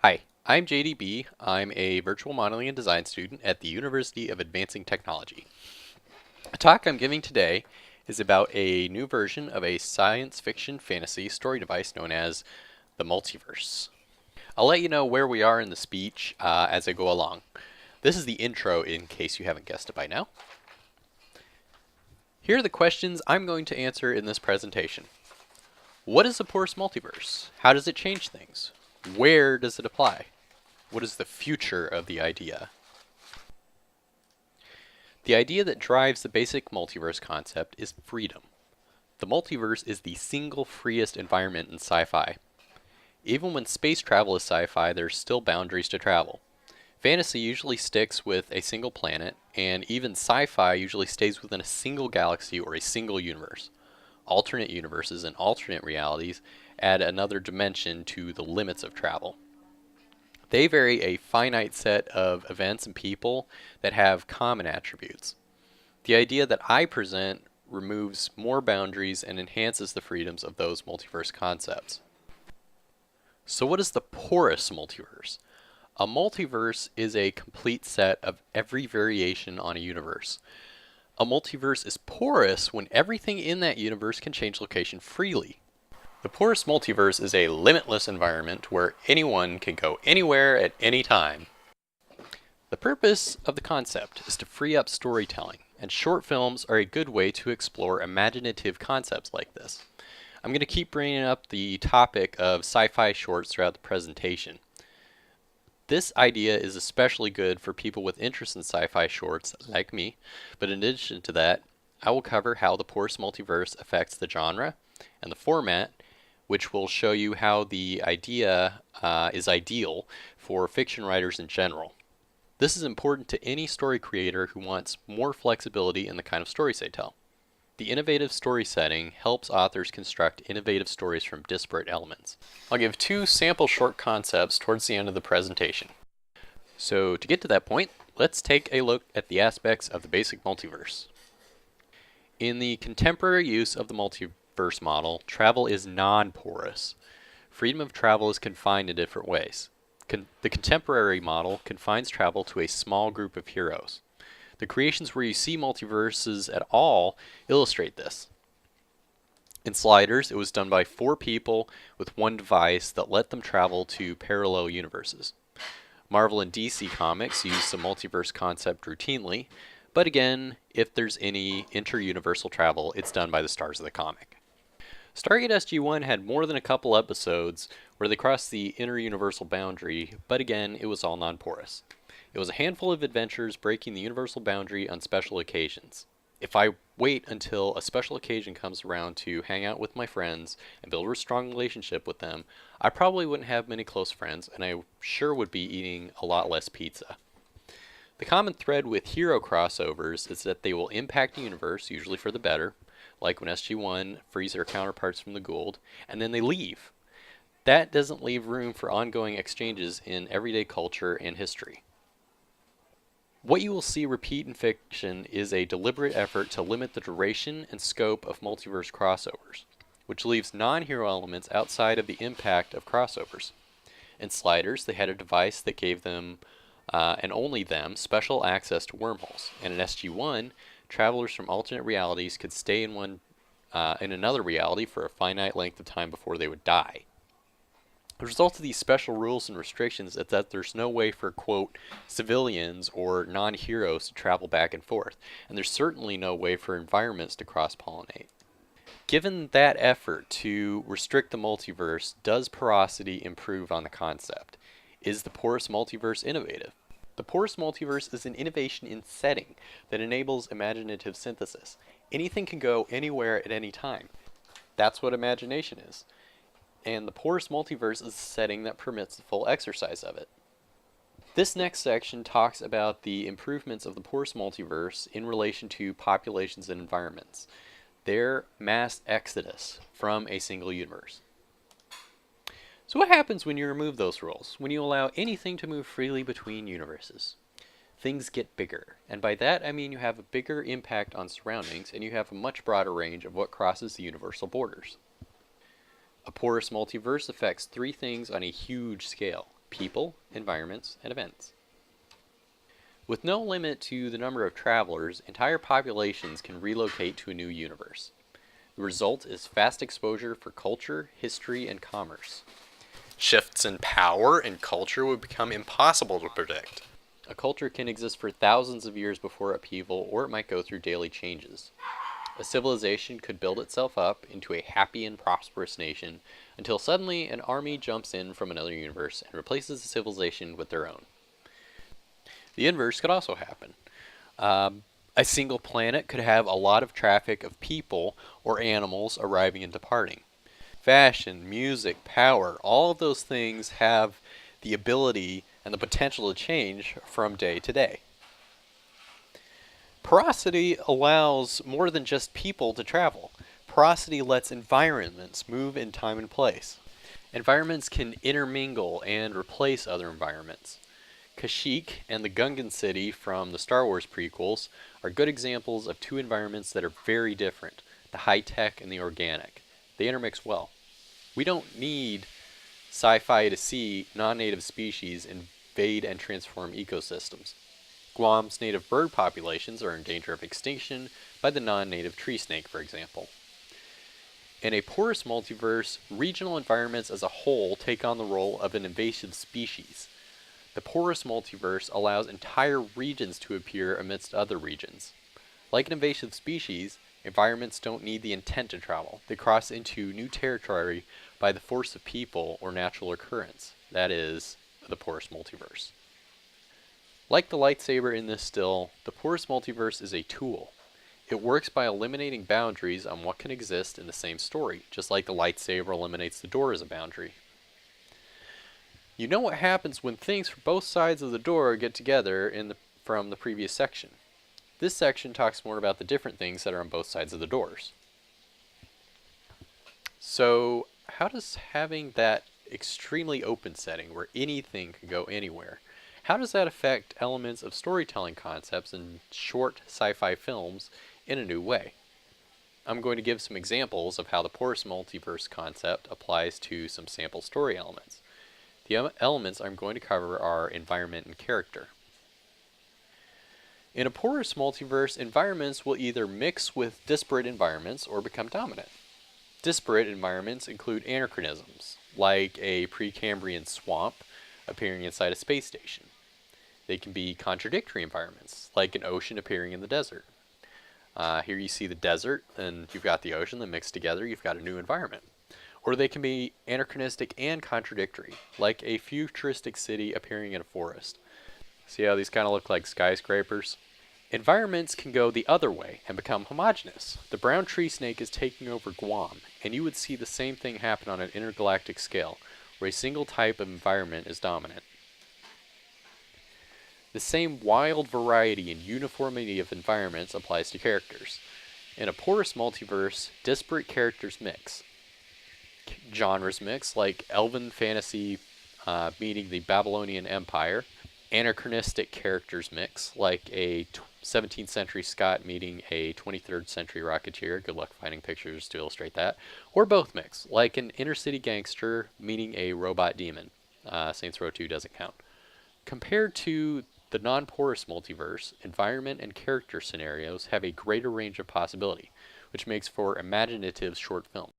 Hi, I'm JDB. I'm a virtual modeling and design student at the University of Advancing Technology. The talk I'm giving today is about a new version of a science fiction fantasy story device known as the multiverse. I'll let you know where we are in the speech as I go along. This is the intro in case you haven't guessed it by now. Here are the questions I'm going to answer in this presentation. What is a porous multiverse? How does it change things? Where does it apply? What is the future of the idea? The idea that drives the basic multiverse concept is freedom. The multiverse is the single freest environment in sci-fi. Even when space travel is sci-fi, there's still boundaries to travel. Fantasy usually sticks with a single planet, and even sci-fi usually stays within a single galaxy or a single universe. Alternate universes and alternate realities add another dimension to the limits of travel. They vary a finite set of events and people that have common attributes. The idea that I present removes more boundaries and enhances the freedoms of those multiverse concepts. So what is the porous multiverse? A multiverse is a complete set of every variation on a universe. A multiverse is porous when everything in that universe can change location freely. The porous multiverse is a limitless environment where anyone can go anywhere at any time. The purpose of the concept is to free up storytelling, and short films are a good way to explore imaginative concepts like this. I'm going to keep bringing up the topic of sci-fi shorts throughout the presentation. This idea is especially good for people with interest in sci-fi shorts, like me, but in addition to that, I will cover how the porous multiverse affects the genre and the format, which will show you how the idea is ideal for fiction writers in general. This is important to any story creator who wants more flexibility in the kind of stories they tell. The innovative story setting helps authors construct innovative stories from disparate elements. I'll give two sample short concepts towards the end of the presentation. So to get to that point, let's take a look at the aspects of the basic multiverse. In the contemporary use of the multiverse model, travel is non-porous. Freedom of travel is confined in different ways. The contemporary model confines travel to a small group of heroes. The creations where you see multiverses at all illustrate this. In Sliders, it was done by 4 people with one device that let them travel to parallel universes. Marvel and DC Comics use the multiverse concept routinely, but again, if there's any inter-universal travel, it's done by the stars of the comic. Stargate SG-1 had more than a couple episodes where they crossed the inter-universal boundary, but again, it was all non-porous. It was a handful of adventures breaking the universal boundary on special occasions. If I wait until a special occasion comes around to hang out with my friends and build a strong relationship with them, I probably wouldn't have many close friends, and I sure would be eating a lot less pizza. The common thread with hero crossovers is that they will impact the universe, usually for the better, like when SG-1 frees their counterparts from the Goa'uld, and then they leave. That doesn't leave room for ongoing exchanges in everyday culture and history. What you will see repeat in fiction is a deliberate effort to limit the duration and scope of multiverse crossovers, which leaves non-hero elements outside of the impact of crossovers. In Sliders, they had a device that gave them, and only them, special access to wormholes, and in SG-1, travelers from alternate realities could stay in another reality for a finite length of time before they would die. The result of these special rules and restrictions is that there's no way for, quote, civilians or non-heroes to travel back and forth, and there's certainly no way for environments to cross-pollinate. Given that effort to restrict the multiverse, does porosity improve on the concept? Is the porous multiverse innovative? The porous multiverse is an innovation in setting that enables imaginative synthesis. Anything can go anywhere at any time. That's what imagination is. And the porous multiverse is a setting that permits the full exercise of it. This next section talks about the improvements of the porous multiverse in relation to populations and environments, their mass exodus from a single universe. So what happens when you remove those rules, when you allow anything to move freely between universes? Things get bigger, and by that I mean you have a bigger impact on surroundings and you have a much broader range of what crosses the universal borders. A porous multiverse affects 3 things on a huge scale: people, environments, and events. With no limit to the number of travelers, entire populations can relocate to a new universe. The result is fast exposure for culture, history, and commerce. Shifts in power and culture would become impossible to predict. A culture can exist for thousands of years before upheaval, or it might go through daily changes. A civilization could build itself up into a happy and prosperous nation until suddenly an army jumps in from another universe and replaces the civilization with their own. The inverse could also happen. A single planet could have a lot of traffic of people or animals arriving and departing. Fashion, music, power, all of those things have the ability and the potential to change from day to day. Porosity allows more than just people to travel. Porosity lets environments move in time and place. Environments can intermingle and replace other environments. Kashyyyk and the Gungan city from the Star Wars prequels are good examples of two environments that are very different, the high-tech and the organic. They intermix well. We don't need sci-fi to see non-native species invade and transform ecosystems. Guam's native bird populations are in danger of extinction by the non-native tree snake, for example. In a porous multiverse, regional environments as a whole take on the role of an invasive species. The porous multiverse allows entire regions to appear amidst other regions. Like an invasive species, environments don't need the intent to travel. They cross into new territory by the force of people or natural occurrence. That is, the porous multiverse. Like the lightsaber in this still, the porous multiverse is a tool. It works by eliminating boundaries on what can exist in the same story, just like the lightsaber eliminates the door as a boundary. You know what happens when things from both sides of the door get together from the previous section. This section talks more about the different things that are on both sides of the doors. So, how does having that extremely open setting where anything can go anywhere, how does that affect elements of storytelling concepts in short sci-fi films in a new way? I'm going to give some examples of how the porous multiverse concept applies to some sample story elements. The elements I'm going to cover are environment and character. In a porous multiverse, environments will either mix with disparate environments or become dominant. Disparate environments include anachronisms, like a Precambrian swamp appearing inside a space station. They can be contradictory environments, like an ocean appearing in the desert. Here you see the desert, and you've got the ocean that mix together, you've got a new environment. Or they can be anachronistic and contradictory, like a futuristic city appearing in a forest. See how these kind of look like skyscrapers? Environments can go the other way and become homogeneous. The brown tree snake is taking over Guam, and you would see the same thing happen on an intergalactic scale, where a single type of environment is dominant. The same wild variety and uniformity of environments applies to characters. In a porous multiverse, disparate characters mix. Genres mix, like elven fantasy meeting the Babylonian Empire. Anachronistic characters mix, like a 17th century Scot meeting a 23rd century Rocketeer. Good luck finding pictures to illustrate that. Or both mix, like an inner city gangster meeting a robot demon. Saints Row 2 doesn't count. Compared to the non-porous multiverse, environment and character scenarios have a greater range of possibility, which makes for imaginative short films.